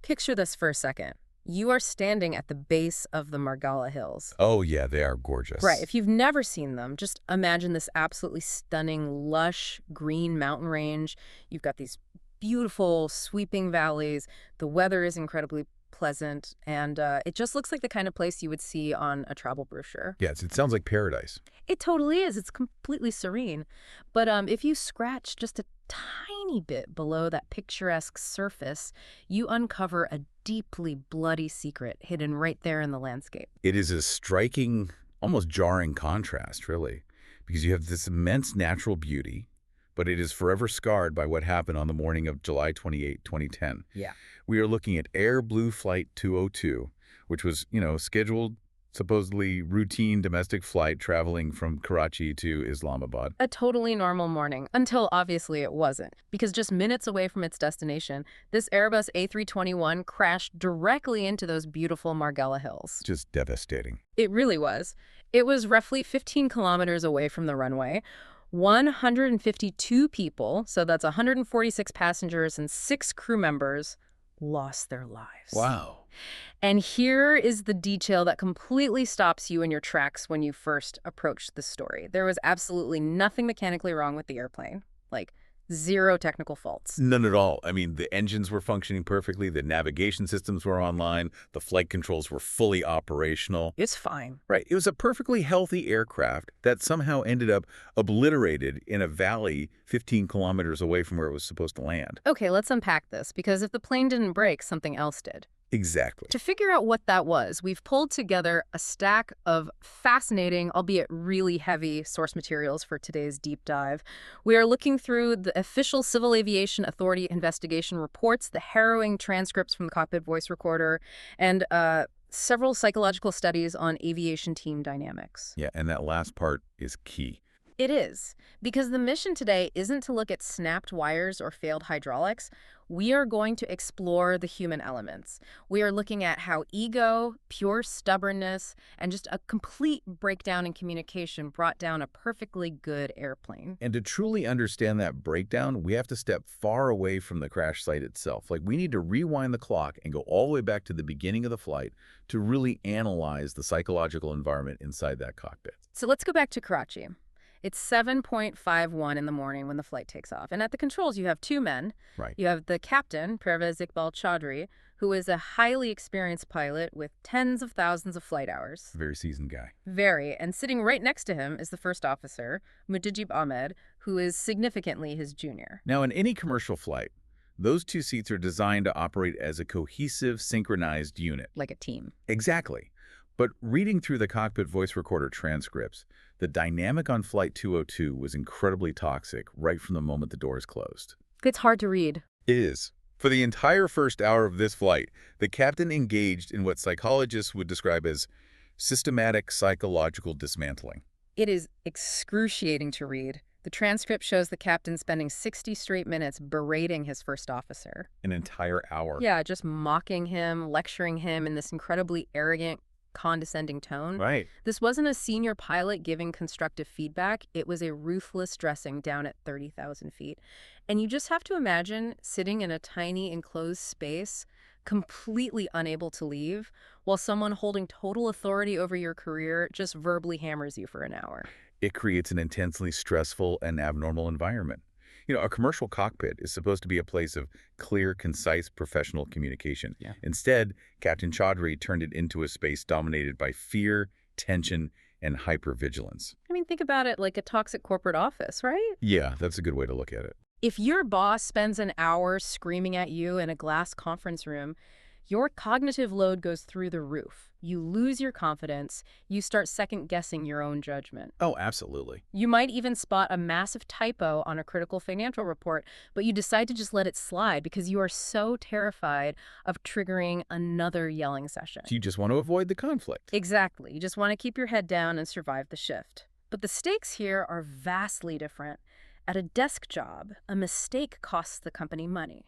Picture this for a second. You are standing at the base of the Margalla Hills. Oh, yeah, they are gorgeous. Right. If you've never seen them, just imagine this absolutely stunning, lush, green mountain range. You've got these beautiful, sweeping valleys. The weather is incredibly pleasant, and it just looks like the kind of place you would see on a travel brochure. Yes, it sounds like paradise. It totally is. It's completely serene. But if you scratch just a tiny bit below that picturesque surface, you uncover a deeply bloody secret hidden right there in the landscape. It is a striking, almost jarring contrast, really, because you have this immense natural beauty, but it is forever scarred by what happened on the morning of July 28, 2010. Yeah. We are looking at Airblue Flight 202, which was, scheduled, supposedly routine domestic flight traveling from Karachi to Islamabad. A totally normal morning, until obviously it wasn't. Because just minutes away from its destination, this Airbus A321 crashed directly into those beautiful Margalla Hills. Just devastating. It really was. It was roughly 15 kilometers away from the runway. 152 people, so that's 146 passengers and 6 crew members, lost their lives. Wow. And here is the detail that completely stops you in your tracks when you first approach the story. There was absolutely nothing mechanically wrong with the airplane. Like, zero technical faults. None at all. I mean, the engines were functioning perfectly, the navigation systems were online, the flight controls were fully operational. It's fine. Right. It was a perfectly healthy aircraft that somehow ended up obliterated in a valley 15 kilometers away from where it was supposed to land. Okay, let's unpack this, because if the plane didn't break, something else did. Exactly. To figure out what that was, we've pulled together a stack of fascinating, albeit really heavy, source materials for today's deep dive. We are looking through the official Civil Aviation Authority investigation reports, the harrowing transcripts from the cockpit voice recorder, and several psychological studies on aviation team dynamics. Yeah, and that last part is key. It is, because the mission today isn't to look at snapped wires or failed hydraulics. We are going to explore the human elements. We are looking at how ego, pure stubbornness, and just a complete breakdown in communication brought down a perfectly good airplane. And to truly understand that breakdown, we have to step far away from the crash site itself. Like, we need to rewind the clock and go all the way back to the beginning of the flight to really analyze the psychological environment inside that cockpit. So let's go back to Karachi. It's 7:51 in the morning when the flight takes off. And at the controls, you have 2 men. Right. You have the captain, Pervez Iqbal Chaudhry, who is a highly experienced pilot with tens of thousands of flight hours. Very seasoned guy. Very. And sitting right next to him is the first officer, Mutajib Ahmed, who is significantly his junior. Now, in any commercial flight, those 2 seats are designed to operate as a cohesive, synchronized unit. Like a team. Exactly. But reading through the cockpit voice recorder transcripts, the dynamic on Flight 202 was incredibly toxic right from the moment the doors closed. It's hard to read. It is. For the entire first hour of this flight, the captain engaged in what psychologists would describe as systematic psychological dismantling. It is excruciating to read. The transcript shows the captain spending 60 straight minutes berating his first officer. An entire hour. Yeah, just mocking him, lecturing him in this incredibly arrogant, condescending tone. Right. This wasn't a senior pilot giving constructive feedback. It was a ruthless dressing down at 30,000 feet. And you just have to imagine sitting in a tiny enclosed space, completely unable to leave, while someone holding total authority over your career just verbally hammers you for an hour. It creates an intensely stressful and abnormal environment. A commercial cockpit is supposed to be a place of clear, concise, professional communication. Yeah. Instead, Captain Chaudhry turned it into a space dominated by fear, tension, and hypervigilance. I mean, think about it like a toxic corporate office, right? Yeah, that's a good way to look at it. If your boss spends an hour screaming at you in a glass conference room, your cognitive load goes through the roof. You lose your confidence. You start second-guessing your own judgment. Oh, absolutely. You might even spot a massive typo on a critical financial report, but you decide to just let it slide because you are so terrified of triggering another yelling session. You just want to avoid the conflict. Exactly. You just want to keep your head down and survive the shift. But the stakes here are vastly different. At a desk job, a mistake costs the company money.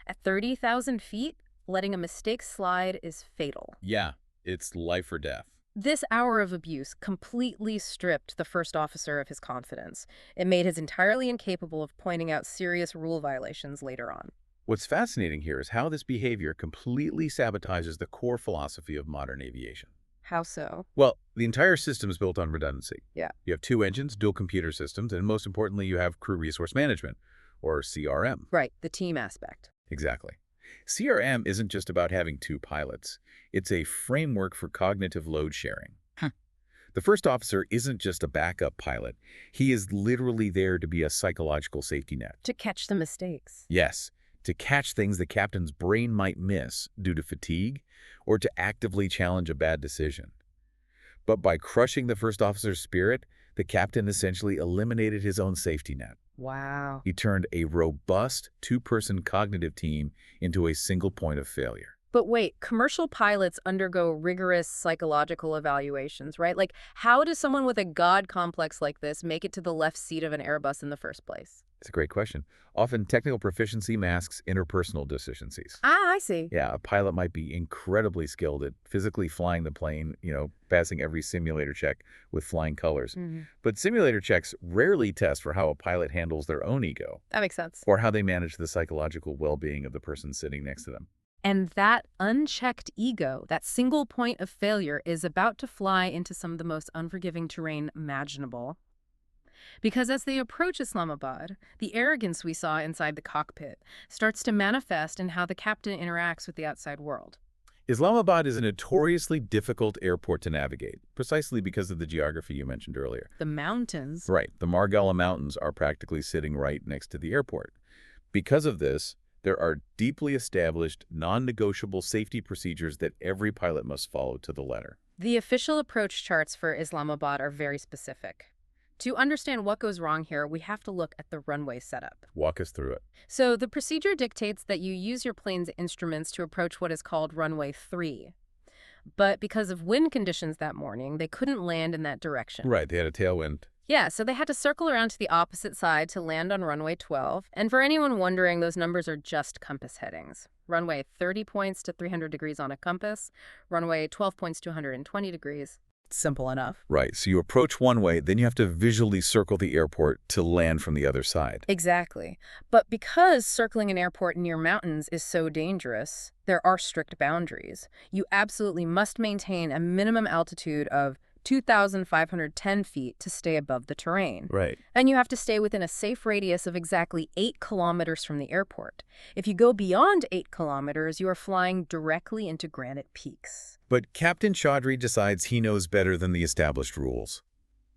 At 30,000 feet, letting a mistake slide is fatal. Yeah, it's life or death. This hour of abuse completely stripped the first officer of his confidence. It made him entirely incapable of pointing out serious rule violations later on. What's fascinating here is how this behavior completely sabotages the core philosophy of modern aviation. How so? Well, the entire system is built on redundancy. Yeah. You have two engines, dual computer systems, and most importantly, you have crew resource management, or CRM. Right, the team aspect. Exactly. CRM isn't just about having two pilots. It's a framework for cognitive load sharing. Huh. The first officer isn't just a backup pilot. He is literally there to be a psychological safety net. To catch the mistakes. Yes, to catch things the captain's brain might miss due to fatigue or to actively challenge a bad decision. But by crushing the first officer's spirit, the captain essentially eliminated his own safety net. Wow. He turned a robust two-person cognitive team into a single point of failure. But wait, commercial pilots undergo rigorous psychological evaluations, right? Like, how does someone with a God complex like this make it to the left seat of an Airbus in the first place? It's a great question. Often technical proficiency masks interpersonal deficiencies. Ah, I see. Yeah, a pilot might be incredibly skilled at physically flying the plane, passing every simulator check with flying colors. But simulator checks rarely test for how a pilot handles their own ego That makes sense. or how they manage the psychological well-being of the person sitting next to them. And that unchecked ego, that single point of failure, is about to fly into some of the most unforgiving terrain imaginable. Because as they approach Islamabad, the arrogance we saw inside the cockpit starts to manifest in how the captain interacts with the outside world. Islamabad is a notoriously difficult airport to navigate, precisely because of the geography you mentioned earlier. The mountains. Right, the Margalla Mountains are practically sitting right next to the airport. Because of this, there are deeply established, non-negotiable safety procedures that every pilot must follow to the letter. The official approach charts for Islamabad are very specific. To understand what goes wrong here, we have to look at the runway setup. Walk us through it. So the procedure dictates that you use your plane's instruments to approach what is called runway 3. But because of wind conditions that morning, they couldn't land in that direction. Right, they had a tailwind. Yeah, so they had to circle around to the opposite side to land on runway 12. And for anyone wondering, those numbers are just compass headings. Runway 30 points to 300 degrees on a compass, runway 12 points to 120 degrees. Simple enough. Right, so you approach one way, then you have to visually circle the airport to land from the other side. Exactly. But because circling an airport near mountains is so dangerous, there are strict boundaries. You absolutely must maintain a minimum altitude of 2,510 feet to stay above the terrain. Right. And you have to stay within a safe radius of exactly 8 kilometers from the airport. If you go beyond 8 kilometers, you are flying directly into granite peaks. But Captain Chaudhry decides he knows better than the established rules.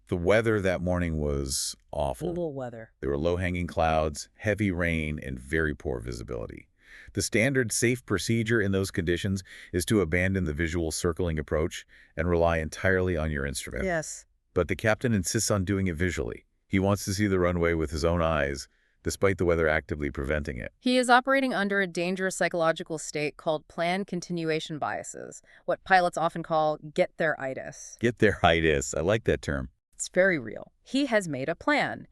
The weather that morning was awful. Little weather. There were low-hanging clouds, heavy rain, and very poor visibility. The standard safe procedure in those conditions is to abandon the visual circling approach and rely entirely on your instrument. Yes. But the captain insists on doing it visually. He wants to see the runway with his own eyes, despite the weather actively preventing it. He is operating under a dangerous psychological state called planned continuation biases, what pilots often call get-there-itis. Get-there-itis. I like that term. It's very real. He has made a plan,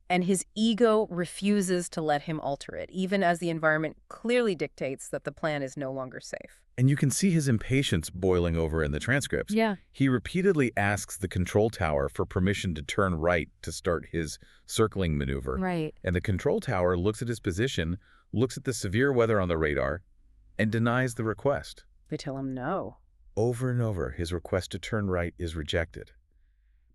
and his ego refuses to let him alter it, even as the environment clearly dictates that the plan is no longer safe. And you can see his impatience boiling over in the transcripts. Yeah. He repeatedly asks the control tower for permission to turn right to start his circling maneuver. Right. And the control tower looks at his position, looks at the severe weather on the radar, and denies the request. They tell him no. Over and over, his request to turn right is rejected.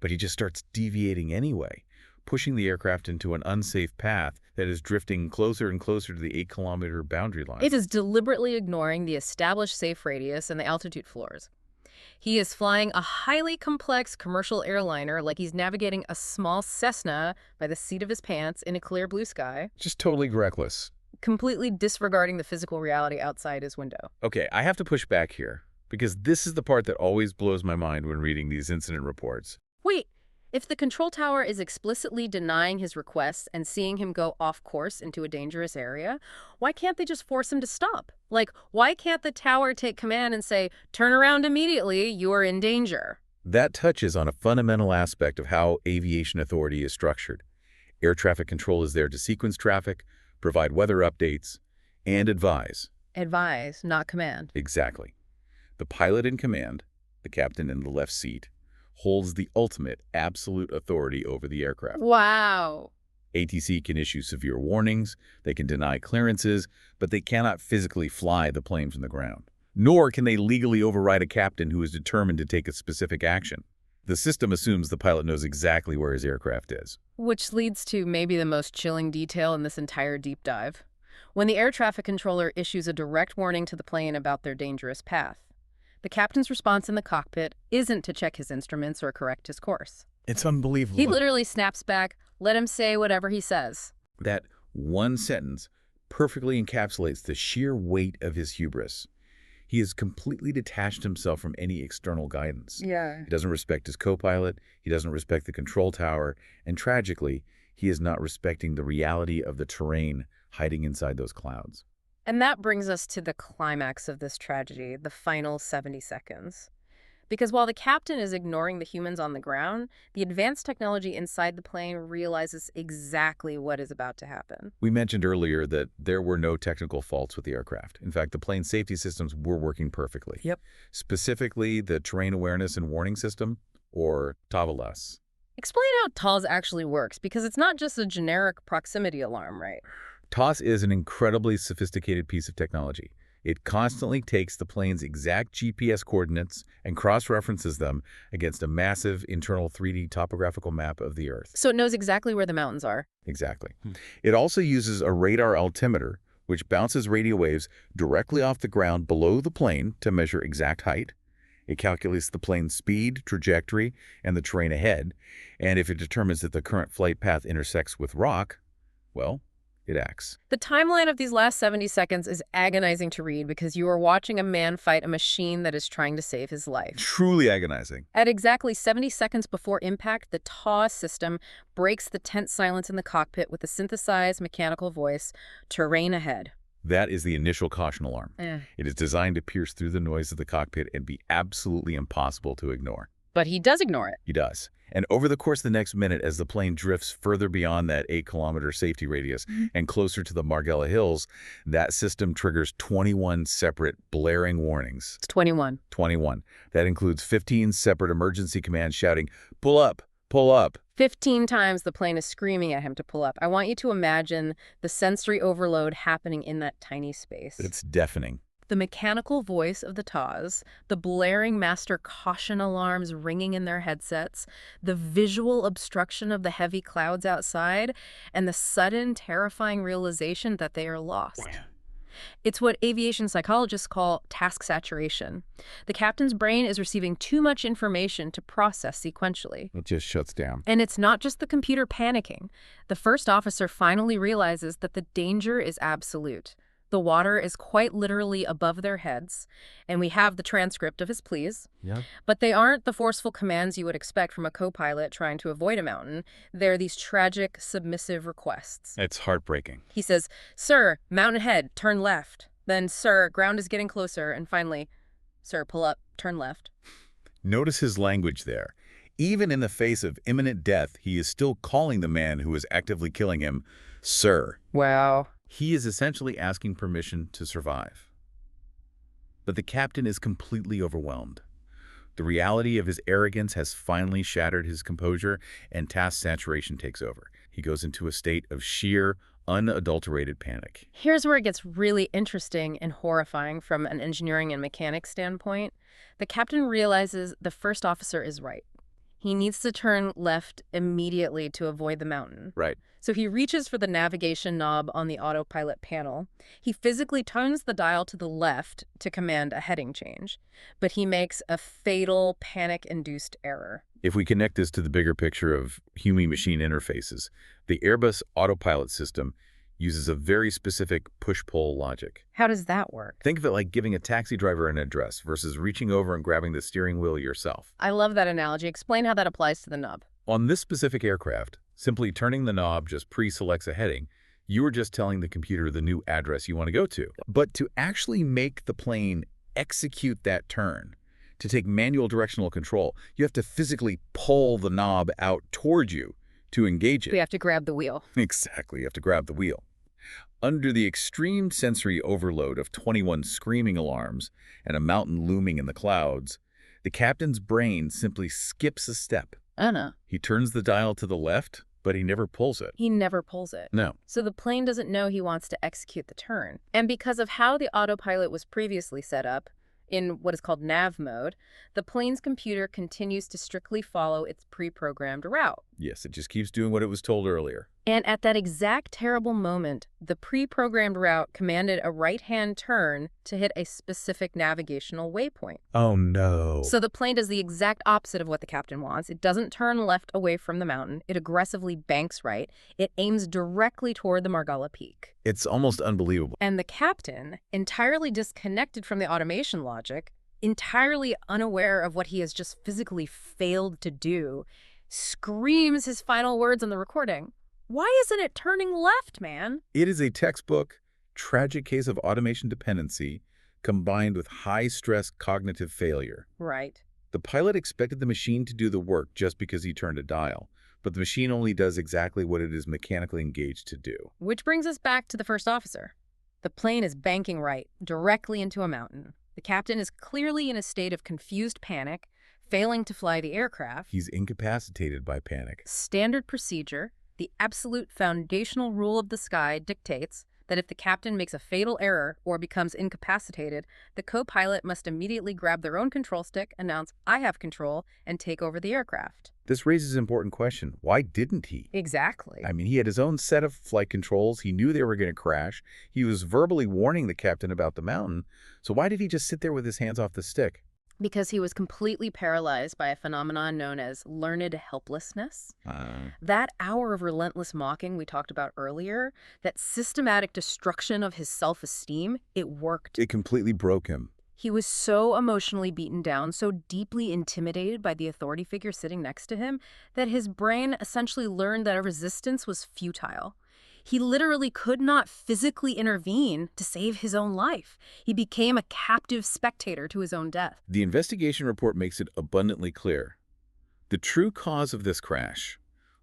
But he just starts deviating anyway, pushing the aircraft into an unsafe path that is drifting closer and closer to the 8-kilometer boundary line. It is deliberately ignoring the established safe radius and the altitude floors. He is flying a highly complex commercial airliner like he's navigating a small Cessna by the seat of his pants in a clear blue sky, Just totally reckless. completely disregarding the physical reality outside his window. Okay, I have to push back here, because this is the part that always blows my mind when reading these incident reports. Wait, if the control tower is explicitly denying his requests and seeing him go off course into a dangerous area, why can't they just force him to stop? Like, why can't the tower take command and say, turn around immediately, you are in danger? That touches on a fundamental aspect of how aviation authority is structured. Air traffic control is there to sequence traffic, provide weather updates, and advise. Advise, not command. Exactly. The pilot in command, the captain in the left seat, holds the ultimate absolute authority over the aircraft. Wow. ATC can issue severe warnings, they can deny clearances, but they cannot physically fly the plane from the ground. Nor can they legally override a captain who is determined to take a specific action. The system assumes the pilot knows exactly where his aircraft is. Which leads to maybe the most chilling detail in this entire deep dive. When the air traffic controller issues a direct warning to the plane about their dangerous path, the captain's response in the cockpit isn't to check his instruments or correct his course. It's unbelievable. He literally snaps back, let him say whatever he says. That one sentence perfectly encapsulates the sheer weight of his hubris. He has completely detached himself from any external guidance. Yeah. He doesn't respect his co-pilot, he doesn't respect the control tower, and tragically, he is not respecting the reality of the terrain hiding inside those clouds. And that brings us to the climax of this tragedy, the final 70 seconds. Because while the captain is ignoring the humans on the ground, the advanced technology inside the plane realizes exactly what is about to happen. We mentioned earlier that there were no technical faults with the aircraft. In fact, the plane's safety systems were working perfectly. Yep. Specifically, the Terrain Awareness and Warning System, or TAVLS. Explain how TAWS actually works, because it's not just a generic proximity alarm, right? TAWS is an incredibly sophisticated piece of technology. It constantly takes the plane's exact GPS coordinates and cross-references them against a massive internal 3D topographical map of the Earth. So it knows exactly where the mountains are. Exactly. It also uses a radar altimeter, which bounces radio waves directly off the ground below the plane to measure exact height. It calculates the plane's speed, trajectory, and the terrain ahead. And if it determines that the current flight path intersects with rock, well, it acts. The timeline of these last 70 seconds is agonizing to read because you are watching a man fight a machine that is trying to save his life. Truly agonizing. At exactly 70 seconds before impact, the TAWS system breaks the tense silence in the cockpit with a synthesized mechanical voice, terrain ahead. That is the initial caution alarm. It is designed to pierce through the noise of the cockpit and be absolutely impossible to ignore. But he does ignore it. He does. And over the course of the next minute, as the plane drifts further beyond that 8-kilometer safety radius and closer to the Margalla Hills, that system triggers 21 separate blaring warnings. It's 21. 21. That includes 15 separate emergency commands shouting, "Pull up, pull up." 15 times the plane is screaming at him to pull up. I want you to imagine the sensory overload happening in that tiny space. It's deafening. The mechanical voice of the TAWS, the blaring master caution alarms ringing in their headsets, the visual obstruction of the heavy clouds outside, and the sudden, terrifying realization that they are lost. It's what aviation psychologists call task saturation. The captain's brain is receiving too much information to process sequentially. It just shuts down. And it's not just the computer panicking. The first officer finally realizes that the danger is absolute. The water is quite literally above their heads, and we have the transcript of his pleas. Yeah. But they aren't the forceful commands you would expect from a co-pilot trying to avoid a mountain. They're these tragic, submissive requests. It's heartbreaking. He says, "Sir, mountain ahead, turn left." Then, "Sir, ground is getting closer." And finally, "Sir, pull up, turn left." Notice his language there. Even in the face of imminent death, he is still calling the man who is actively killing him, "Sir." Wow. He is essentially asking permission to survive. But the captain is completely overwhelmed. The reality of his arrogance has finally shattered his composure, and task saturation takes over. He goes into a state of sheer, unadulterated panic. Here's where it gets really interesting and horrifying from an engineering and mechanics standpoint. The captain realizes the first officer is right. He needs to turn left immediately to avoid the mountain. Right. So he reaches for the navigation knob on the autopilot panel. He physically turns the dial to the left to command a heading change. But he makes a fatal, panic-induced error. If we connect this to the bigger picture of human-machine interfaces, the Airbus autopilot system uses a very specific push-pull logic. How does that work? Think of it like giving a taxi driver an address versus reaching over and grabbing the steering wheel yourself. I love that analogy. Explain how that applies to the knob. On this specific aircraft, simply turning the knob just pre-selects a heading. You are just telling the computer the new address you want to go to. But to actually make the plane execute that turn, to take manual directional control, you have to physically pull the knob out toward you to engage it. We have to grab the wheel. Exactly, you have to grab the wheel. Under the extreme sensory overload of 21 screaming alarms and a mountain looming in the clouds, the captain's brain simply skips a step. Anna. He turns the dial to the left, But he never pulls it. He never pulls it. No. So the plane doesn't know he wants to execute the turn. And because of how the autopilot was previously set up, in what is called nav mode, the plane's computer continues to strictly follow its pre-programmed route. Yes, it just keeps doing what it was told earlier. And at that exact terrible moment, the pre-programmed route commanded a right-hand turn to hit a specific navigational waypoint. Oh, no. So the plane does the exact opposite of what the captain wants. It doesn't turn left away from the mountain. It aggressively banks right. It aims directly toward the Margalla Peak. It's almost unbelievable. And the captain, entirely disconnected from the automation logic, entirely unaware of what he has just physically failed to do, screams his final words on the recording. Why isn't it turning left, man? It is a textbook, tragic case of automation dependency combined with high-stress cognitive failure. Right. The pilot expected the machine to do the work just because he turned a dial, but the machine only does exactly what it is mechanically engaged to do. Which brings us back to the first officer. The plane is banking right, directly into a mountain. The captain is clearly in a state of confused panic, failing to fly the aircraft. He's incapacitated by panic. Standard procedure, the absolute foundational rule of the sky dictates that if the captain makes a fatal error or becomes incapacitated, the co-pilot must immediately grab their own control stick, announce, "I have control," and take over the aircraft. This raises an important question. Why didn't he? Exactly. I mean, he had his own set of flight controls. He knew they were going to crash. He was verbally warning the captain about the mountain. So why did he just sit there with his hands off the stick? Because he was completely paralyzed by a phenomenon known as learned helplessness. That hour of relentless mocking we talked about earlier, that systematic destruction of his self-esteem, it worked. It completely broke him. He was so emotionally beaten down, so deeply intimidated by the authority figure sitting next to him, that his brain essentially learned that a resistance was futile. He literally could not physically intervene to save his own life. He became a captive spectator to his own death. The investigation report makes it abundantly clear. The true cause of this crash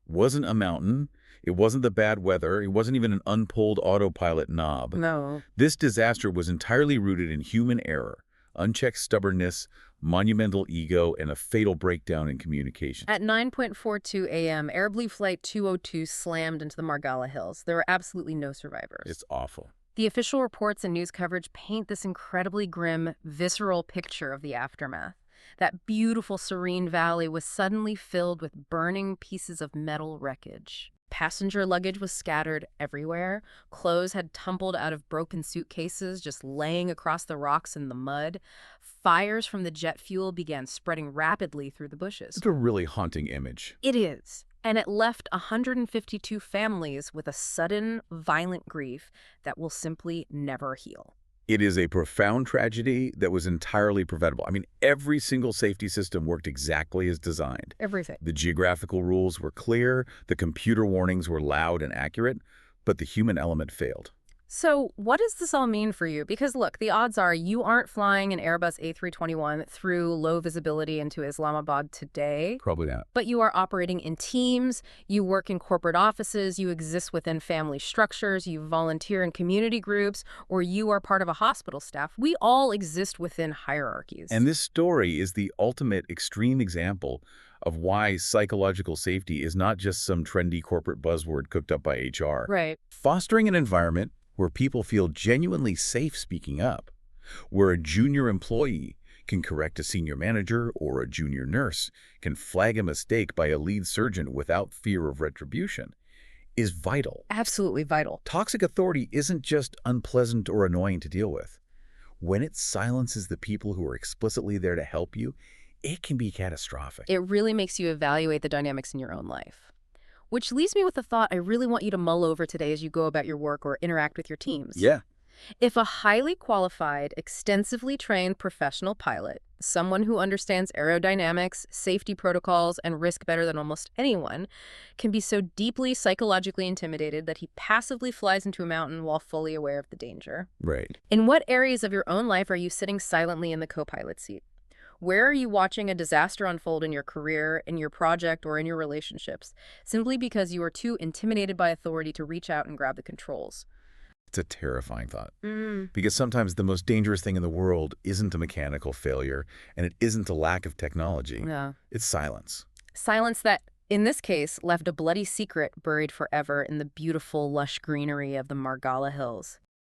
wasn't a mountain. It wasn't the bad weather. It wasn't even an unpulled autopilot knob. No. This disaster was entirely rooted in human error, unchecked stubbornness, monumental ego, and a fatal breakdown in communication. At 9:42 a.m., Airblue Flight 202 slammed into the Margalla Hills. There were absolutely no survivors. It's awful. The official reports and news coverage paint this incredibly grim, visceral picture of the aftermath. That beautiful, serene valley was suddenly filled with burning pieces of metal wreckage. Passenger luggage was scattered everywhere. Clothes had tumbled out of broken suitcases, just laying across the rocks in the mud. Fires from the jet fuel began spreading rapidly through the bushes. It's a really haunting image. It is. And it left 152 families with a sudden, violent grief that will simply never heal. It is a profound tragedy that was entirely preventable. I mean, every single safety system worked exactly as designed. Everything. The geographical rules were clear, the computer warnings were loud and accurate, but the human element failed. So what does this all mean for you? Because look, the odds are you aren't flying an Airbus A321 through low visibility into Islamabad today. Probably not. But you are operating in teams, you work in corporate offices, you exist within family structures, you volunteer in community groups, or you are part of a hospital staff. We all exist within hierarchies. And this story is the ultimate extreme example of why psychological safety is not just some trendy corporate buzzword cooked up by HR. Right. Fostering an environment where people feel genuinely safe speaking up, where a junior employee can correct a senior manager or a junior nurse can flag a mistake by a lead surgeon without fear of retribution, is vital. Absolutely vital. Toxic authority isn't just unpleasant or annoying to deal with. When it silences the people who are explicitly there to help you, it can be catastrophic. It really makes you evaluate the dynamics in your own life. Which leaves me with a thought I really want you to mull over today as you go about your work or interact with your teams. Yeah. If a highly qualified, extensively trained professional pilot, someone who understands aerodynamics, safety protocols, and risk better than almost anyone, can be so deeply psychologically intimidated that he passively flies into a mountain while fully aware of the danger. Right. In what areas of your own life are you sitting silently in the co-pilot seat? Where are you watching a disaster unfold in your career, in your project, or in your relationships, simply because you are too intimidated by authority to reach out and grab the controls? It's a terrifying thought. Because sometimes the most dangerous thing in the world isn't a mechanical failure, and it isn't a lack of technology. Yeah. It's silence. Silence that In this case, left a bloody secret buried forever in the beautiful, lush greenery of the Margalla Hills.